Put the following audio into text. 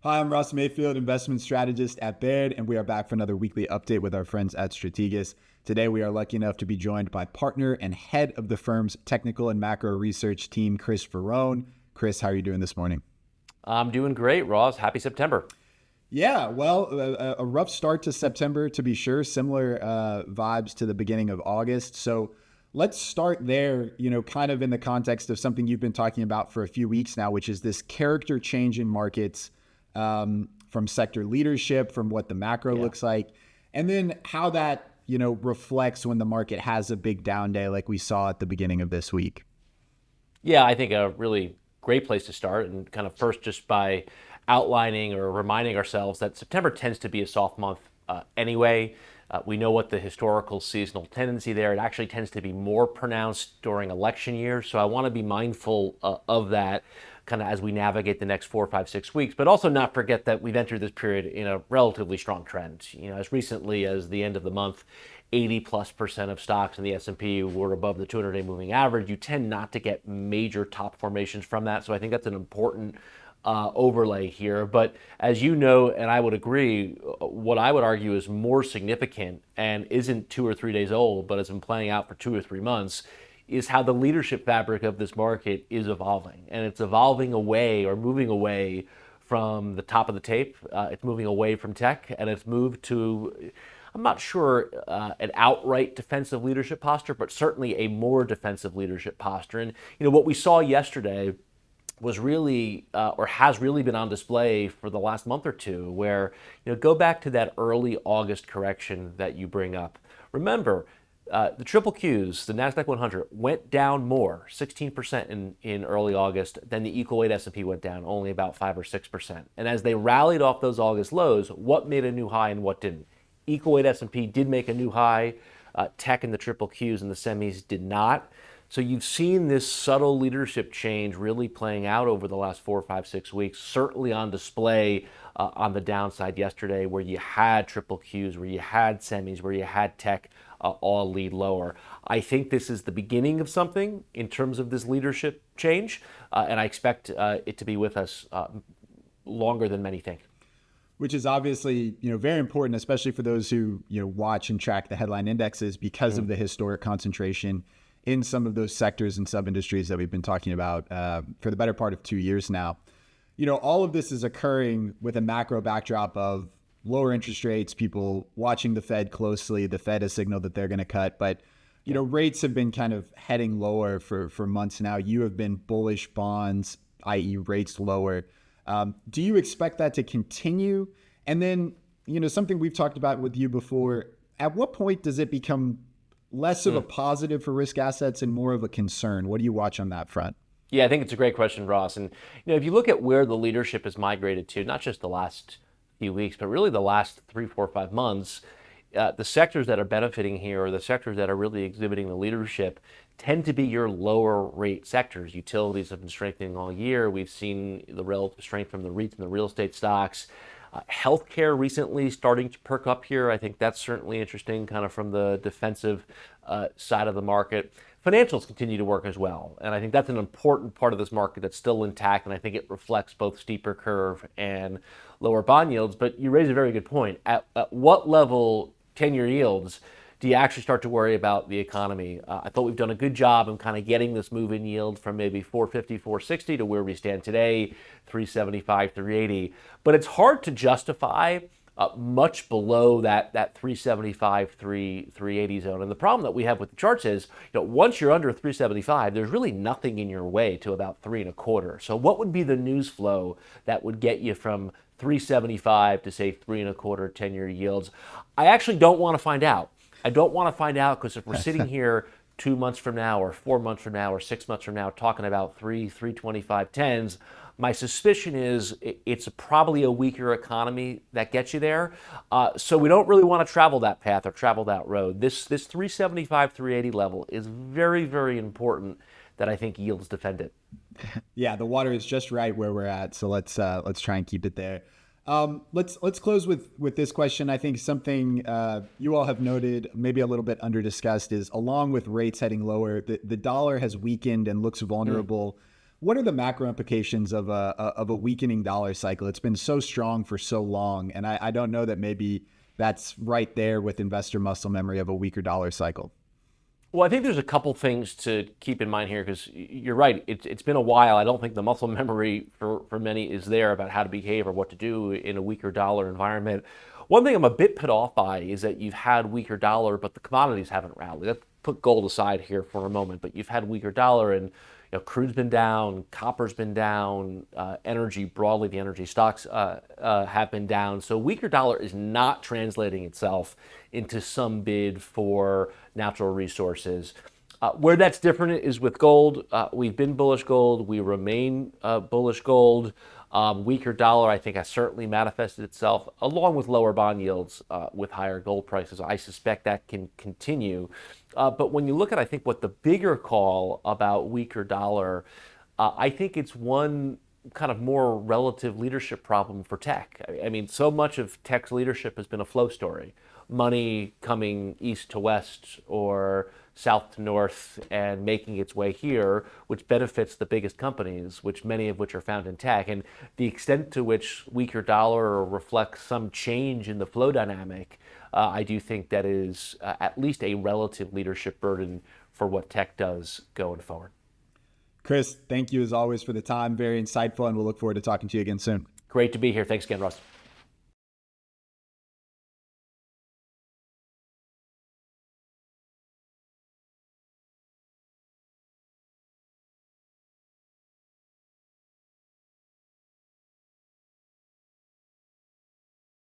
Hi, I'm Ross Mayfield, investment strategist at Baird, and we are back for another weekly update with our friends at Strategas. Today, we are lucky enough to be joined by partner and head of the firm's technical and macro research team, Chris Verrone. Chris, how are you doing this morning? I'm doing great, Ross. Happy September. Yeah, well, a rough start to September, to be sure. Similar vibes to the beginning of August. So let's start there, kind of in the context of something you've been talking about for a few weeks now, which is this character change in markets from sector leadership, from what the macro Yeah. looks like, and then how that, reflects when the market has a big down day like we saw at the beginning of this week. Yeah, I think a really great place to start, and kind of first just by outlining or reminding ourselves that September tends to be a soft month anyway. We know what the historical seasonal tendency there. It actually tends to be more pronounced during election years. So I want to be mindful of that kind of as we navigate the next 4, 5, 6 weeks, but also not forget that we've entered this period in a relatively strong trend. As recently as the end of the month, 80+% of stocks in the S&P were above the 200-day moving average. You tend not to get major top formations from that. So I think that's an important overlay here. But as you know, and I would agree, what I would argue is more significant and isn't 2 or 3 days old, but has been playing out for 2 or 3 months, is how the leadership fabric of this market is evolving. And it's evolving away or moving away from the top of the tape. It's moving away from tech, and it's moved to, I'm not sure, an outright defensive leadership posture, but certainly a more defensive leadership posture. And what we saw yesterday was really or has really been on display for the last month or two, where go back to that early August correction that you bring up. Remember, the triple Qs, the Nasdaq 100, went down more, 16% in early August, than the equal weight S&P went down, only about 5 or 6%. And as they rallied off those August lows, what made a new high and what didn't? Equal weight S&P did make a new high. Tech and the triple Qs and the semis did not. So you've seen this subtle leadership change really playing out over the last 4, 5, 6 weeks, certainly on display on the downside yesterday, where you had triple Qs, where you had semis, where you had tech all lead lower. I think this is the beginning of something in terms of this leadership change, and I expect it to be with us longer than many think. Which is obviously, very important, especially for those who, watch and track the headline indexes because of the historic concentration in some of those sectors and sub-industries that we've been talking about for the better part of 2 years now. All of this is occurring with a macro backdrop of lower interest rates, people watching the Fed closely. The Fed has signaled that they're going to cut, but rates have been kind of heading lower for months now. You have been bullish bonds, i.e. rates lower. Do you expect that to continue? And then, something we've talked about with you before, at what point does it become less of a positive for risk assets and more of a concern? What do you watch on that front? Yeah, I think it's a great question, Ross. And if you look at where the leadership has migrated to, not just the last few weeks, but really the last 3, 4, 5 months, the sectors that are benefiting here, or the sectors that are really exhibiting the leadership, tend to be your lower rate sectors. Utilities have been strengthening all year. We've seen the relative strength from the REITs and the real estate stocks. Healthcare recently starting to perk up here. I think that's certainly interesting, kind of from the defensive side of the market. Financials continue to work as well. And I think that's an important part of this market that's still intact. And I think it reflects both steeper curve and lower bond yields. But you raise a very good point. At what level 10-year yields do you actually start to worry about the economy? I thought we've done a good job in kind of getting this move in yield from maybe 450, 460 to where we stand today, 375, 380. But it's hard to justify much below that 375, 380 zone. And the problem that we have with the charts is, once you're under 375, there's really nothing in your way to about 3.25. So what would be the news flow that would get you from 375 to say 3.25 10-year yields? I actually don't want to find out. I don't want to find out, because if we're sitting here 2 months from now or 4 months from now or 6 months from now talking about 325 tens, my suspicion is it's probably a weaker economy that gets you there. So we don't really want to travel that path or travel that road. This 375, 380 level is very, very important that I think yields defend it. Yeah, the water is just right where we're at. So let's try and keep it there. Let's close with this question. I think something you all have noted, maybe a little bit under discussed, is along with rates heading lower, the dollar has weakened and looks vulnerable What are the macro implications of a weakening dollar cycle? It's been so strong for so long, and I don't know that maybe that's right there with investor muscle memory of a weaker dollar cycle. Well, I think there's a couple things to keep in mind here because you're right. It's been a while. I don't think the muscle memory for many is there about how to behave or what to do in a weaker dollar environment. One thing I'm a bit put off by is that you've had weaker dollar, but the commodities haven't rallied. Let's put gold aside here for a moment, but you've had weaker dollar and crude's been down, copper's been down, energy broadly, the energy stocks have been down. So weaker dollar is not translating itself into some bid for natural resources. Where that's different is with gold. We've been bullish gold. We remain bullish gold. Weaker dollar, I think, has certainly manifested itself, along with lower bond yields with higher gold prices. I suspect that can continue. But when you look at, I think, what the bigger call about weaker dollar, I think it's one kind of more relative leadership problem for tech. I mean, so much of tech's leadership has been a flow story. Money coming east to west or south to north and making its way here, which benefits the biggest companies, which many of which are found in tech. And the extent to which weaker dollar reflects some change in the flow dynamic, I do think that is at least a relative leadership burden for what tech does going forward. Chris, thank you as always for the time. Very insightful, and we'll look forward to talking to you again soon. Great to be here. Thanks again, Russ.